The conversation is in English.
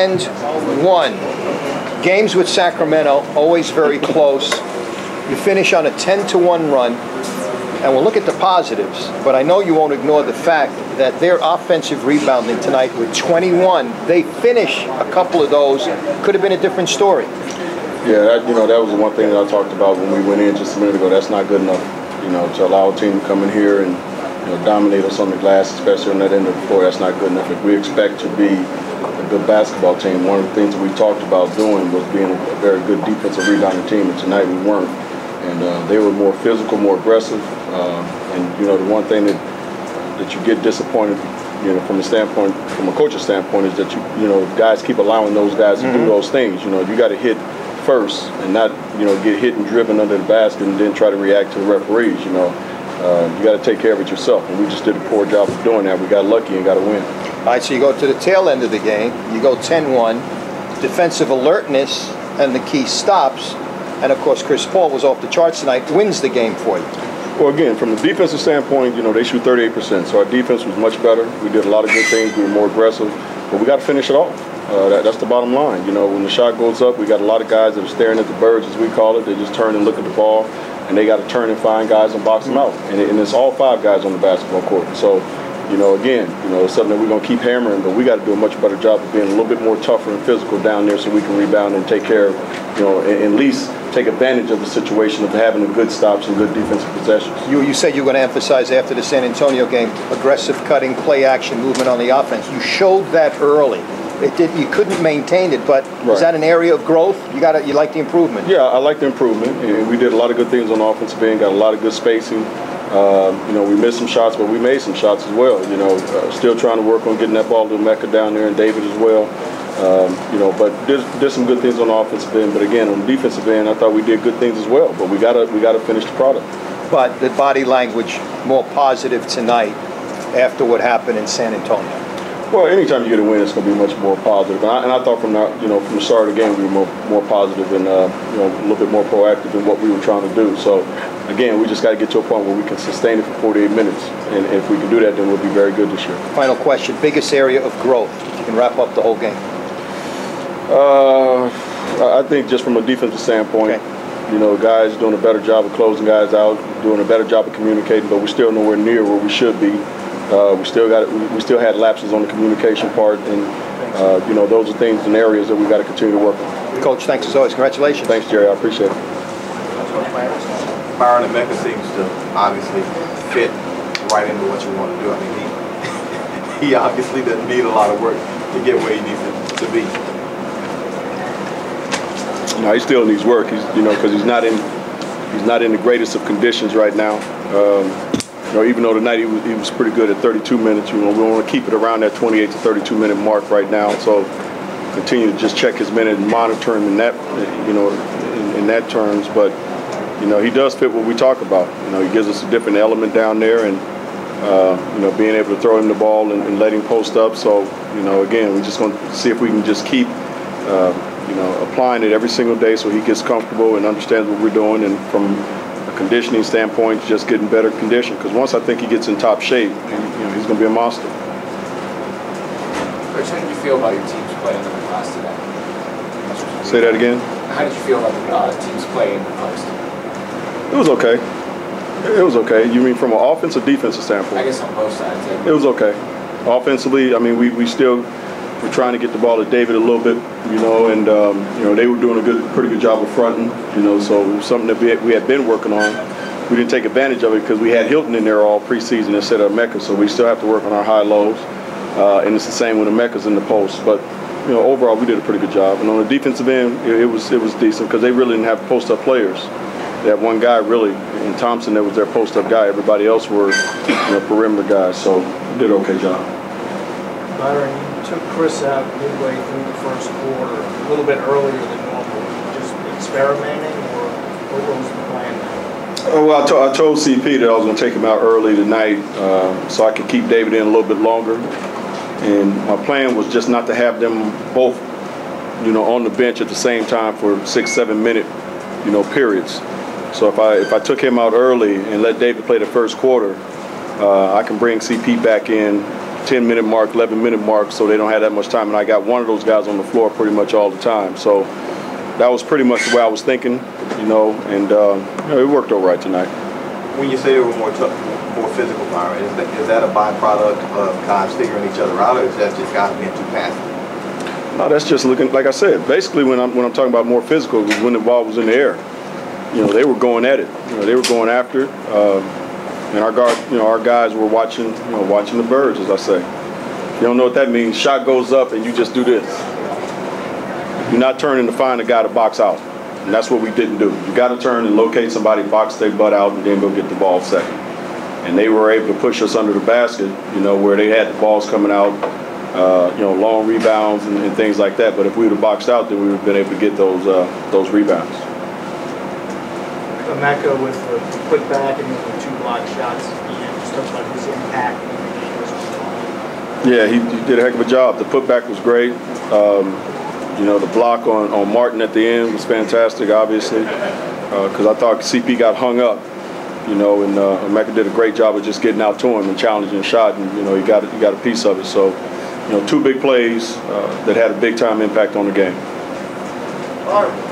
And one. Games with Sacramento, always very close. You finish on a 10-1 run, and we'll look at the positives, but I know you won't ignore the fact that their offensive rebounding tonight with 21, they finish a couple of those, could have been a different story. Yeah, that was the one thing that I talked about when we went in just a minute ago. That's not good enough, to allow a team to come in here and dominate us on the glass, especially on that end of the floor. That's not good enough. If we expect to be a good basketball team, one of the things that we talked about doing was being a very good defensive rebounding team, and tonight we weren't. And they were more physical, more aggressive. And the one thing that you get disappointed, from a coach's standpoint, is that guys keep allowing those guys to do those things. You got to hit first and not get hit and driven under the basket and then try to react to the referees. You got to take care of it yourself, and we just did a poor job of doing that. We got lucky and got to win. All right, so you go to the tail end of the game. You go 10-1, defensive alertness and the key stops. And, of course, Chris Paul was off the charts tonight, wins the game for you. Well, again, from the defensive standpoint, they shoot 38%. So our defense was much better. We did a lot of good things. We were more aggressive. But we got to finish it off. That's the bottom line. When the shot goes up, we got a lot of guys that are staring at the birds, as we call it. They just turn and look at the ball, and they got to turn and find guys and box them out. And it's all 5 guys on the basketball court. So, again, it's something that we're going to keep hammering, but we got to do a much better job of being a little bit more tougher and physical down there so we can rebound and take care of, at least take advantage of the situation of having a good stops and good defensive possessions. You said you were going to emphasize after the San Antonio game, aggressive cutting, play action, movement on the offense. You showed that early. You couldn't maintain it, but right. Is that an area of growth? You like the improvement? Yeah, I like the improvement. And we did a lot of good things on the offensive end, got a lot of good spacing. We missed some shots, but we made some shots as well. Still trying to work on getting that ball to Mecca down there and David as well. But there's some good things on the offensive end. But again, on the defensive end, I thought we did good things as well. But we gotta finish the product. But the body language more positive tonight after what happened in San Antonio. Well, anytime you get a win, it's going to be much more positive. And I thought from the start of the game we were more positive and a little bit more proactive in what we were trying to do. So again, we just got to get to a point where we can sustain it for 48 minutes. And if we can do that, then we'll be very good this year. Final question: biggest area of growth? If you can wrap up the whole game. I think just from a defensive standpoint, guys doing a better job of closing guys out, doing a better job of communicating, but we're still nowhere near where we should be. We still had lapses on the communication part, and those are things and areas that we got to continue to work on. Coach, thanks as always. Congratulations. Thanks, Jerry. I appreciate it. Byron and Mecca seems to obviously fit right into what you want to do. I mean, he obviously doesn't need a lot of work to get where he needs to be. No, he still needs work. Because he's not in the greatest of conditions right now. Even though tonight he was pretty good at 32 minutes, we want to keep it around that 28 to 32 minute mark right now. So continue to just check his minute and monitor him in that, in that terms. But he does fit what we talk about. He gives us a different element down there, and being able to throw him the ball and let him post up. So again, we're just going to see if we can just keep applying it every single day so he gets comfortable and understands what we're doing, and from a conditioning standpoint, just getting better condition. Because once I think he gets in top shape, he's going to be a monster. Coach, how did you feel about your team's play in the class today? Say that again? How did you feel about the team's play in the class? It was okay. It was okay. You mean from an offense or defensive standpoint? I guess on both sides. It was okay. Offensively, I mean, we're trying to get the ball to David a little bit, and they were doing a pretty good job of fronting, so something that we had been working on. We didn't take advantage of it because we had Hilton in there all preseason instead of Mecca, so we still have to work on our high lows, and it's the same when the Mecca's in the post. But overall, we did a pretty good job. And on the defensive end, it was decent because they really didn't have post-up players. They had one guy really, and Thompson, that was their post-up guy. Everybody else were perimeter guys, so we did an okay job. Byron, you took Chris out midway through the first quarter, a little bit earlier than normal. Just experimenting, or what was the plan now? Oh, well, I told CP that I was going to take him out early tonight so I could keep David in a little bit longer. And my plan was just not to have them both, on the bench at the same time for 6-7 minute, periods. So if I took him out early and let David play the first quarter, I can bring CP back in 10-minute mark, 11-minute mark, so they don't have that much time. And I got one of those guys on the floor pretty much all the time. So that was pretty much the way I was thinking, and it worked all right tonight. When you say they were more physical, Byron, is that a byproduct of guys figuring each other out, or is that just guys being too passive? No, that's just looking, like I said, basically when I'm talking about more physical, it was when the ball was in the air. They were going at it. They were going after it. And our guys were watching the birds, as I say. You don't know what that means. Shot goes up and you just do this. You're not turning to find a guy to box out. And that's what we didn't do. You got to turn and locate somebody, box their butt out, and then go get the ball second. And they were able to push us under the basket, where they had the balls coming out, long rebounds and things like that. But if we would have boxed out, then we would have been able to get those rebounds. Emeka with the putback and the 2 block shots, just talk about his impact in the game as well. Yeah, he did a heck of a job. The putback was great. The block on Martin at the end was fantastic, obviously, because I thought CP got hung up, and Emeka did a great job of just getting out to him and challenging the shot, and he got a piece of it. So, 2 big plays that had a big time impact on the game. All right.